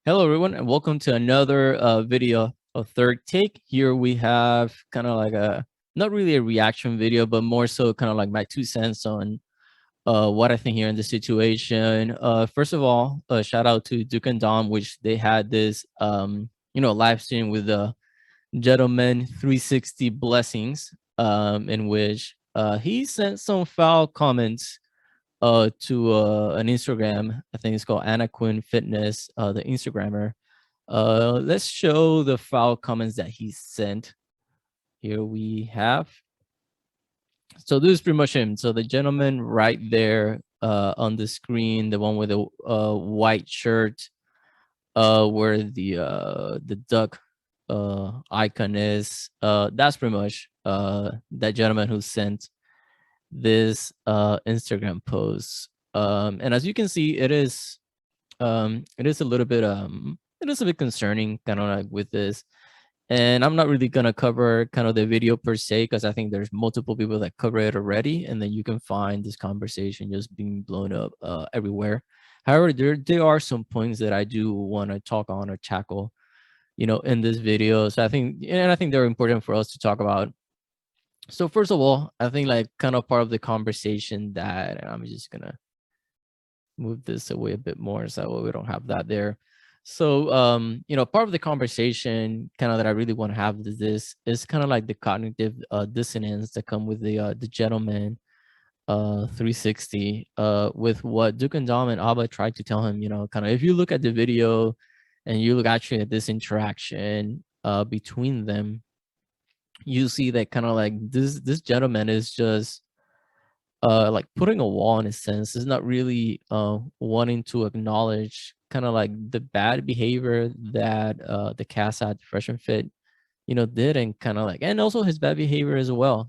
Hello, everyone, and welcome to another video of Third Take. Here we have kind of like not really a reaction video, but more so kind of like my 2 cents on what I think here in the situation. First of all, shout out to Duke&Don, which they had this, live stream with the Gentleman 360 Blessings, in which he sent some foul comments to an Instagram. I think it's called Anna Quinn Fitness, the Instagrammer. Let's show the foul comments that he sent. Here we have. So this is pretty much him. So the gentleman right there on the screen, the one with the white shirt, where the duck icon is. That's pretty much that gentleman who sent this Instagram post. And as you can see, it is a little bit it is a bit concerning kind of like with this. And I'm not really gonna cover kind of the video per se because I think there's multiple people that cover it already, and then you can find this conversation just being blown up everywhere. However, there are some points that I do want to talk on or tackle, in this video. So I think they're important for us to talk about. So first of all, I think like kind of part of the conversation that I'm just gonna move this away a bit more so we don't have that there. So part of the conversation kind of that I really want to have this is kind of like the cognitive dissonance that come with the gentleman 360 with what Duke and Dom and Abba tried to tell him, kind of if you look at the video and you look actually at this interaction between them, you see that kind of like this gentleman is just like putting a wall in a sense, is not really wanting to acknowledge kind of like the bad behavior that the cast at Fresh and Fit did, and kind of like, and also his bad behavior as well.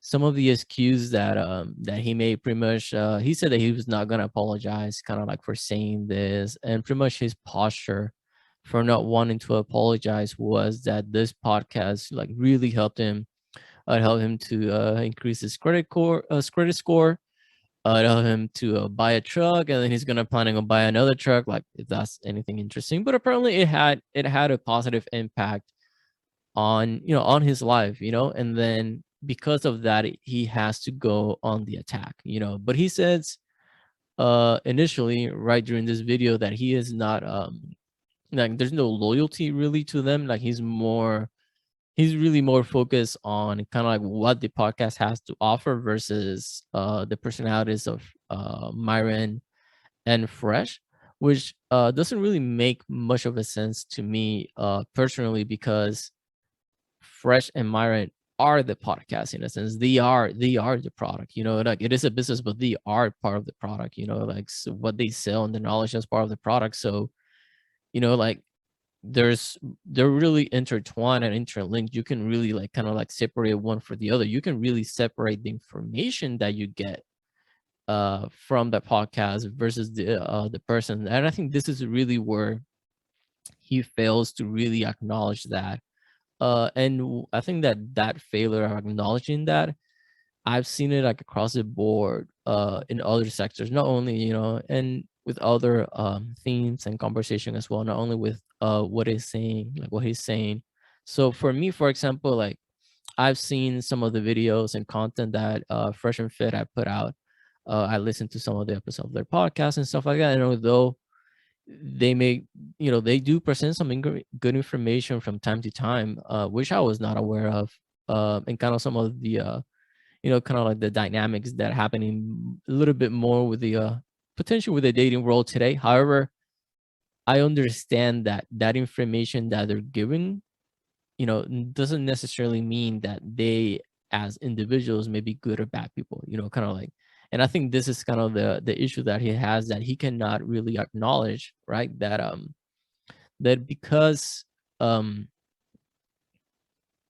Some of the excuses that he made, pretty much he said that he was not going to apologize kind of like for saying this, and pretty much his posture for not wanting to apologize was that this podcast like really helped him to increase his credit score. It helped him to buy a truck, and then he's gonna planning on buy another truck. Like if that's anything interesting, but apparently it had a positive impact on on his life, and then because of that, he has to go on the attack, But he says initially, right during this video, that he is not like there's no loyalty really to them. Like he's really more focused on kind of like what the podcast has to offer versus the personalities of Myron and Fresh, which doesn't really make much of a sense to me personally, because Fresh and Myron are the podcast in a sense. They are the product, like it is a business, but they are part of the product, like so what they sell and the knowledge as part of the product. So, like they're really intertwined and interlinked. You can really like kind of like separate one for the other. You can really separate the information that you get from the podcast versus the person. And I think this is really where he fails to really acknowledge that. I think that failure of acknowledging that, I've seen it like across the board in other sectors, not only, and with other themes and conversation as well, not only with what he's saying. So for me, for example, like I've seen some of the videos and content that Fresh and Fit I put out. I listened to some of the episodes of their podcast and stuff like that. And although they may, they do present some good information from time to time, which I was not aware of, and kind of some of the kind of like the dynamics that are happening a little bit more with the potential with the dating world today. However, I understand that that information that they're giving, doesn't necessarily mean that they as individuals may be good or bad people, kind of like, and I think this is kind of the issue that he has, that he cannot really acknowledge, right? That because um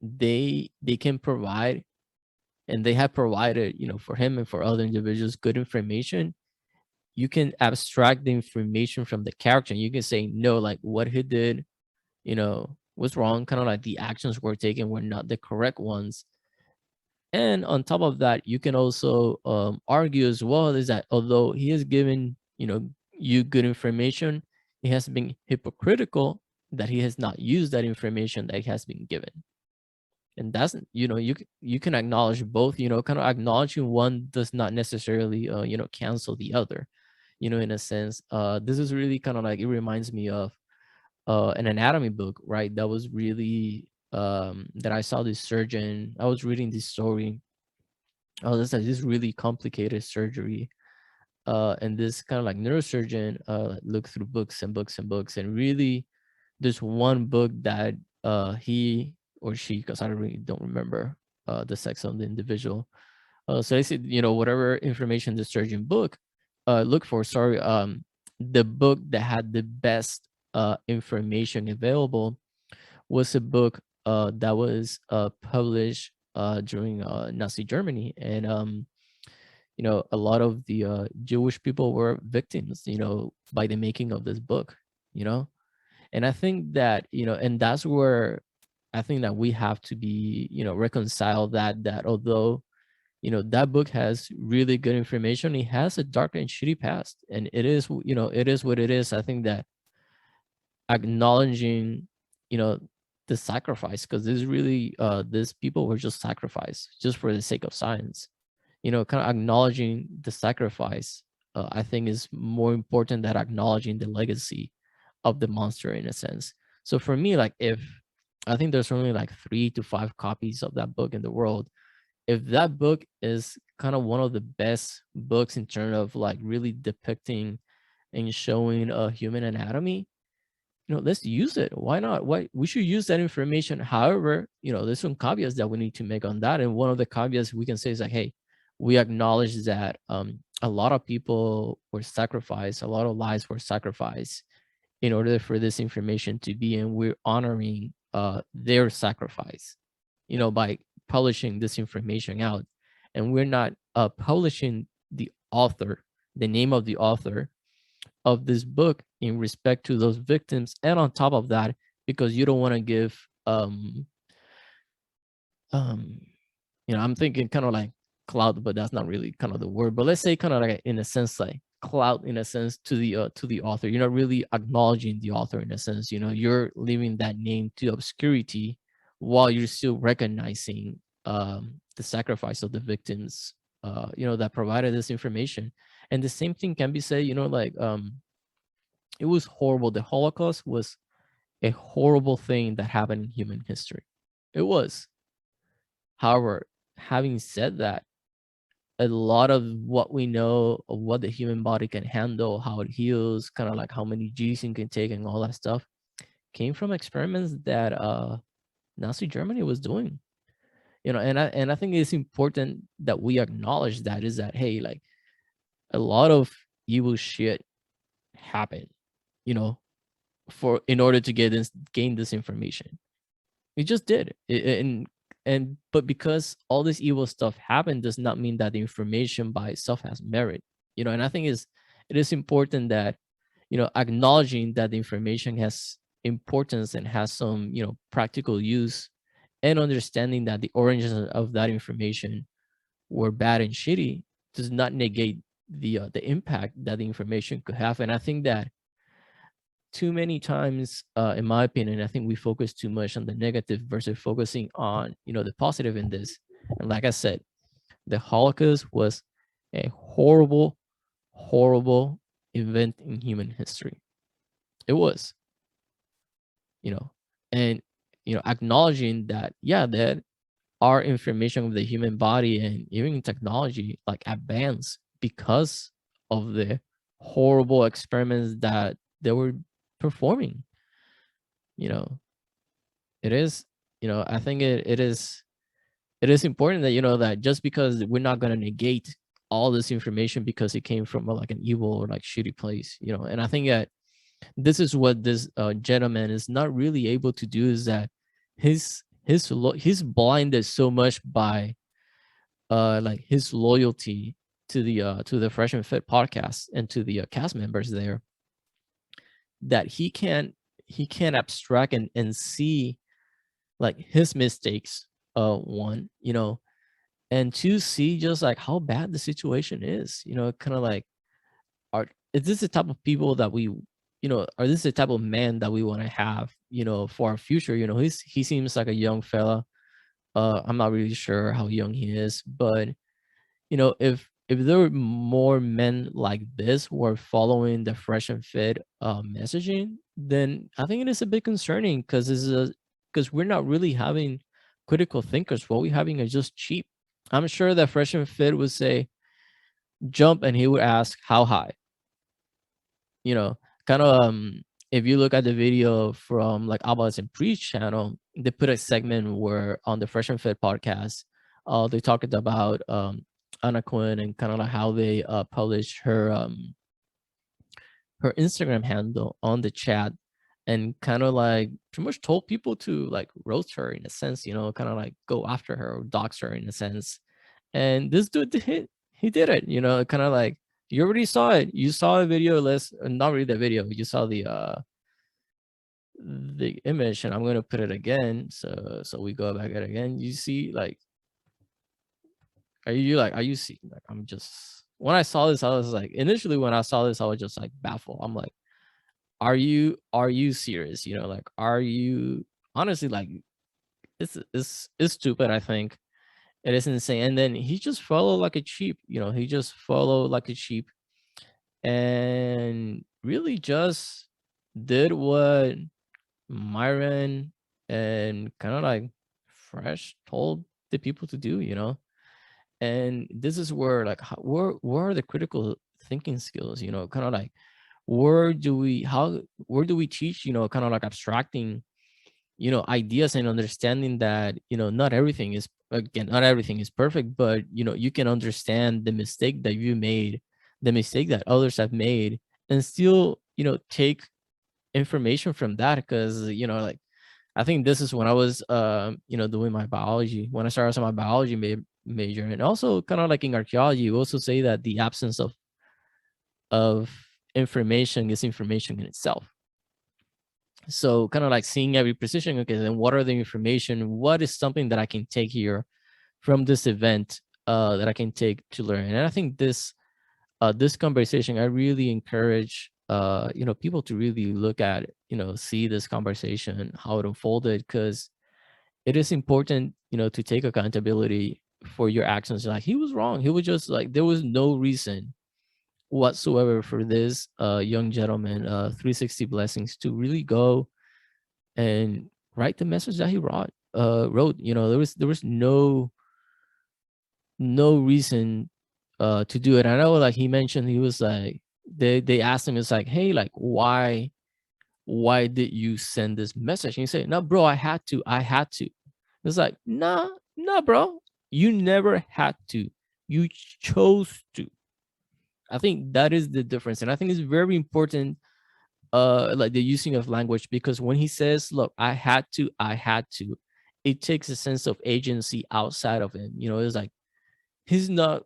they can provide, and they have provided, for him and for other individuals, good information. You can abstract the information from the character, and you can say no, like what he did, was wrong, kind of like the actions were taken were not the correct ones. And on top of that, you can also argue as well is that although he has given, you good information, he has been hypocritical that he has not used that information that he has been given. And that's, you can acknowledge both. Kind of acknowledging one does not necessarily cancel the other. In a sense, this is really kind of like, it reminds me of an anatomy book, right? That was really that I saw this surgeon. I was reading this story. Oh, this is this really complicated surgery. And this kind of like neurosurgeon looked through books and books and books, and really there's one book that he or she, because I really don't remember the sex of the individual. So I said, whatever information the surgeon book look for, sorry, the book that had the best information available was a book that was published during Nazi Germany. And a lot of the Jewish people were victims, by the making of this book, you know. And I think that, and that's where I think that we have to be, reconcile that although, that book has really good information, it has a dark and shitty past, and it is, it is what it is. I think that acknowledging, you know, the sacrifice, because this really, these people were just sacrificed just for the sake of science. Kind of acknowledging the sacrifice, I think is more important than acknowledging the legacy of the monster, in a sense. So for me, like, if I think there's only like 3 to 5 copies of that book in the world, if that book is kind of one of the best books in terms of like really depicting and showing a human anatomy, let's use it. Why not? Why we should use that information. However, there's some caveats that we need to make on that. And one of the caveats we can say is like, hey, we acknowledge that a lot of people were sacrificed, a lot of lives were sacrificed in order for this information to be, and we're honoring their sacrifice, by publishing this information out. And we're not publishing the author, the name of the author of this book in respect to those victims. And on top of that, because you don't want to give um I'm thinking kind of like clout, but that's not really kind of the word, but let's say kind of like, in a sense, like clout, in a sense, to the author. You're not really acknowledging the author, in a sense. You're leaving that name to obscurity while you're still recognizing the sacrifice of the victims that provided this information. And the same thing can be said, like, it was horrible. The Holocaust was a horrible thing that happened in human history. It was. However, having said that, a lot of what we know of what the human body can handle, how it heals, kind of like how many G's you can take and all that stuff, came from experiments that Nazi Germany was doing. And I think it's important that we acknowledge that, is that, hey, like, a lot of evil shit happened, you know, for in order to gain this information. It just did. And but because all this evil stuff happened does not mean that the information by itself has merit. And I think it is important that, acknowledging that the information has importance and has some, practical use, and understanding that the origins of that information were bad and shitty does not negate the impact that the information could have. And I think that too many times, in my opinion, I think we focus too much on the negative versus focusing on, the positive in this. And like I said, the Holocaust was a horrible, horrible event in human history. It was, you know, and, acknowledging that, yeah, that our information of the human body and even technology like advanced because of the horrible experiments that they were performing. you know it is, I think it is important that, that just because we're not going to negate all this information because it came from like an evil or like shitty place. And I think that this is what this gentleman is not really able to do, is that he's blinded so much by like his loyalty to the Fresh and Fit podcast and to the cast members there, that he can't abstract and see like his mistakes, one, and to see just like how bad the situation is. Kind of like, are is this the type of people that we, are this the type of man that we want to have, for our future? He seems like a young fella. I'm not really sure how young he is, but if there were more men like this who are following the fresh and fit messaging, then I think it is a bit concerning, because we're not really having critical thinkers. What we're having is just cheap. I'm sure that fresh and fit would say jump, and he would ask how high. You know, kind of if you look at the video from like Abbas and Preach channel, they put a segment where on the Fresh and Fit podcast, they talked about Anna Quinn, and kind of like how they published her Instagram handle on the chat, and kind of like pretty much told people to like roast her in a sense, kind of like go after her or dox her in a sense. And this dude he did it, kind of like, you already saw it. You saw a video, not really the video, you saw the image, and I'm gonna put it again. So we go back at it again. You see, like, are you seeing, like, I'm just, when I saw this, I was like, initially when I saw this, I was just like baffled. I'm like, are you serious? Like, are you honestly, like, it's stupid, I think. It is insane. And then he just followed like a sheep, he just followed like a sheep, and really just did what Myron and kind of like Fresh told the people to do, And this is where, like, where are the critical thinking skills, kind of like, where do we teach, kind of like abstracting, ideas, and understanding that, not everything is, again, not everything is perfect, but you can understand the mistake that you made, the mistake that others have made, and still, take information from that. Because like, I think this is when I was doing my biology, when I started on my biology major, and also kind of like in archaeology, you also say that the absence of information is information in itself. So kind of like seeing every precision, okay, then what are the information, what is something that I can take here from this event, that I can take to learn. And I think this conversation, I really encourage people to really look at it, see this conversation, how it unfolded, because it is important, to take accountability for your actions. Like, he was wrong. He was just like, there was no reason whatsoever for this young gentleman, 360 blessings, to really go and write the message that he wrote. There was no reason to do it. I know, like, he mentioned, he was like, they asked him, it's like, hey, like, why did you send this message? And he said, no, bro, I had to. It's like, nah, bro, you never had to, you chose to. I think that is the difference, and I think it's very important, like, the using of language, because when he says, look, I had to, it takes a sense of agency outside of him. It's like, he's no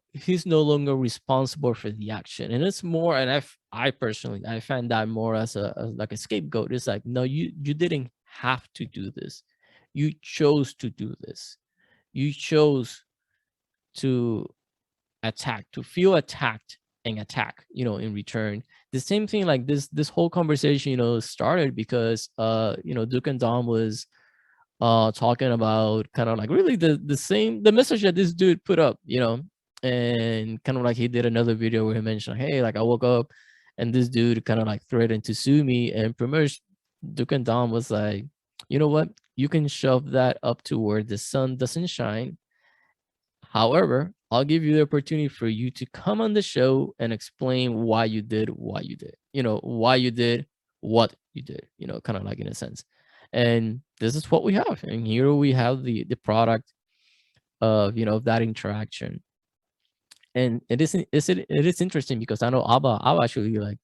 longer responsible for the action, and it's more, and I personally, I find that more as like a scapegoat. It's like, no, you didn't have to do this, you chose to do this, you chose to attack, to feel attacked, and attack, in return. The same thing, like, this whole conversation, started because Duke and Dom was talking about kind of like really the message that this dude put up, and kind of like he did another video where he mentioned, hey, like, I woke up and this dude kind of like threatened to sue me, and pretty much Duke and Dom was like, you know what, you can shove that up to where the sun doesn't shine. However, I'll give you the opportunity for you to come on the show and explain why you did what you did, why you did what you did, kind of like, in a sense. And this is what we have. And here we have the product of, that interaction. And it is interesting, because I know Abba actually, like,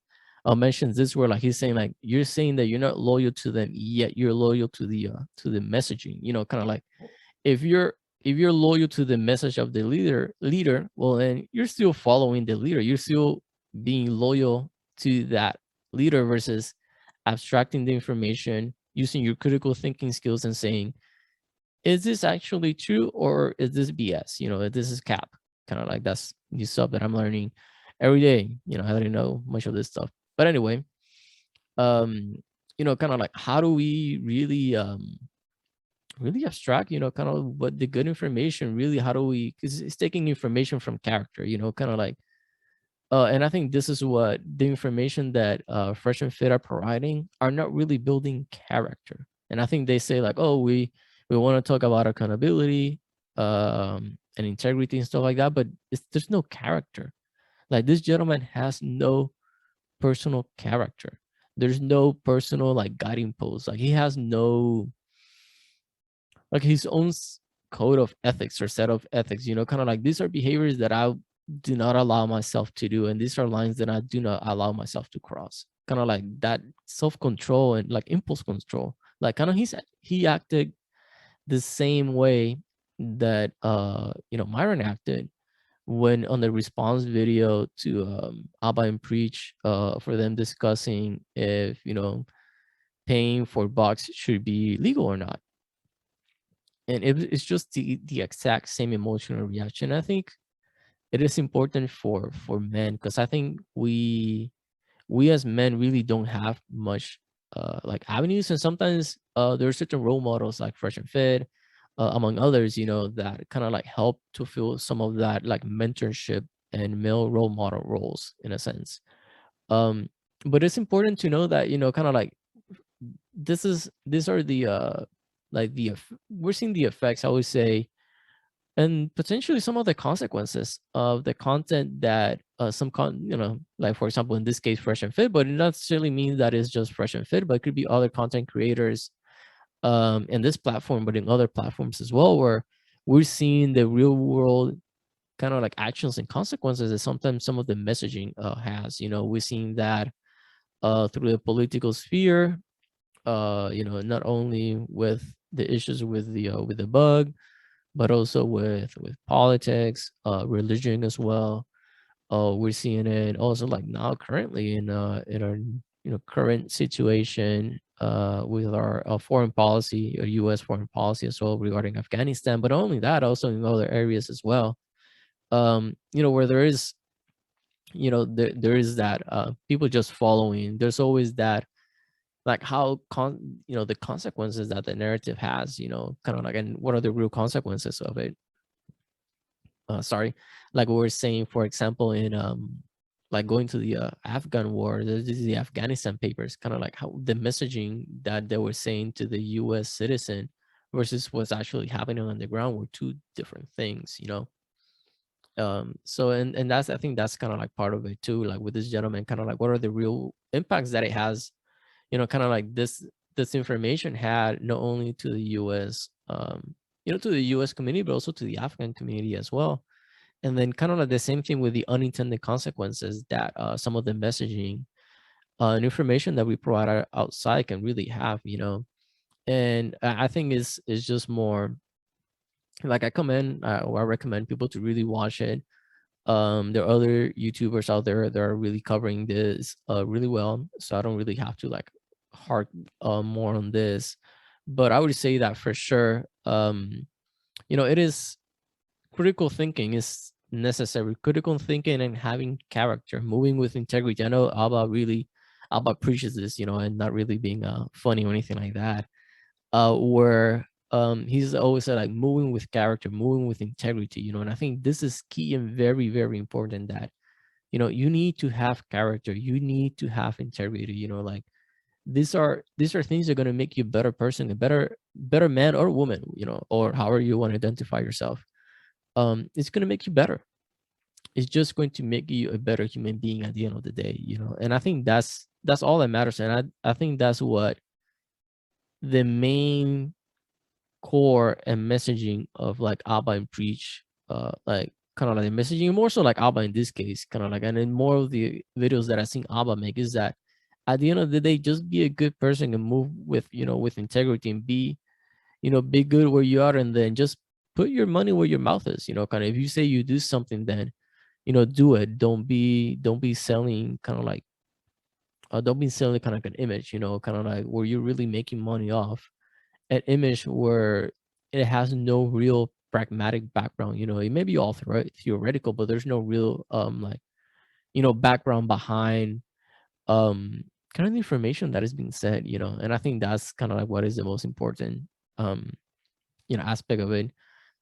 mentions this, where, like, he's saying, like, you're saying that you're not loyal to them, yet you're loyal to the messaging, kind of like, if you're loyal to the message of the leader, well, then you're still following the leader, you're still being loyal to that leader, versus abstracting the information, using your critical thinking skills, and saying, is this actually true, or is this BS? This is cap. Kind of like, that's the stuff that I'm learning every day. I didn't know much of this stuff, but anyway, um kind of like how do we really really abstract, kind of what the good information really, how do we, because it's taking information from character, kind of like and I think this is what the information that Fresh and Fit are providing are not really building character. And I think they say like, oh, we want to talk about accountability and integrity and stuff like that, but there's no character. Like this gentleman has no personal character. There's no personal like guiding post. Like he has no like his own code of ethics or set of ethics, kind of like these are behaviors that I do not allow myself to do, and these are lines that I do not allow myself to cross. Kind of like that self-control and like impulse control. Like kind of he acted the same way that Myron acted when on the response video to Abba and Preach for them discussing if paying for box should be legal or not. And it's just the exact same emotional reaction. I think it is important for men, because I think we as men really don't have much like avenues, and sometimes there are certain role models like Fresh and Fit, among others, that kind of like help to fill some of that like mentorship and male role model roles in a sense. um but it's important to know that kind of like these are the like we're seeing the effects, I would say, and potentially some of the consequences of the content that like for example in this case Fresh and Fit, but it not necessarily means that it's just Fresh and Fit, but it could be other content creators in this platform, but in other platforms as well, where we're seeing the real world kind of like actions and consequences that sometimes some of the messaging has. We're seeing that through the political sphere, not only with the issues with the bug, but also with politics, religion as well. We're seeing it also like now currently in our current situation with our foreign policy, or U.S. foreign policy as well regarding Afghanistan. But not only that, also in other areas as well. Where there is there is that people just following. There's always that like how the consequences that the narrative has. Kind of like, and what are the real consequences of it? Sorry, like we were saying, for example, in like going to the Afghan war, this is the Afghanistan papers, kind of like how the messaging that they were saying to the U.S. citizen versus what's actually happening on the ground were two different things. So and that's, I think that's kind of like part of it too, like with this gentleman, kind of like what are the real impacts that it has, kind of like this information had not only to the U.S. To the U.S. community, but also to the Afghan community as well. And then kind of like the same thing with the unintended consequences that some of the messaging and information that we provide outside can really have. And I think is just more like I commend or I recommend people to really watch it. There are other YouTubers out there that are really covering this really well, so I don't really have to like harp more on this. But I would say that for sure, it is critical thinking is necessary. Critical thinking and having character, moving with integrity. I know Alba preaches this, and not really being funny or anything like that. Where he's always said like moving with character, moving with integrity, and I think this is key and very, very important that, you need to have character, you need to have integrity, like these are things that are going to make you a better person, a better man or woman, or however you want to identify yourself. It's going to make you better. It's just going to make you a better human being at the end of the day, and I think that's all that matters. And I think that's what the main core and messaging of like Abba and Preach, like kind of like the messaging, more so like Abba in this case, kind of like, and then more of the videos that I seen Abba make is that at the end of the day, just be a good person and move with, with integrity, and be good where you are, and then just put your money where your mouth is, kind of, if you say you do something, then, do it. Don't be selling kind of like, don't be selling kind of like an image, kind of like where you're really making money off an image where it has no real pragmatic background. It may be all theoretical, but there's no real like background behind um kind of the information that is being said, and I think that's kind of like what is the most important, um, aspect of it.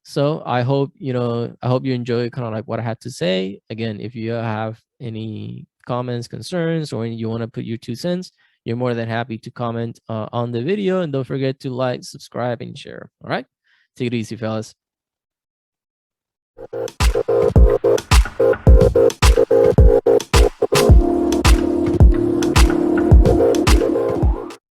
So I hope you enjoy kind of like what I had to say. Again, if you have any comments, concerns, or you want to put your 2 cents, you're more than happy to comment on the video. And don't forget to like, subscribe, and share. All right. Take it easy, fellas.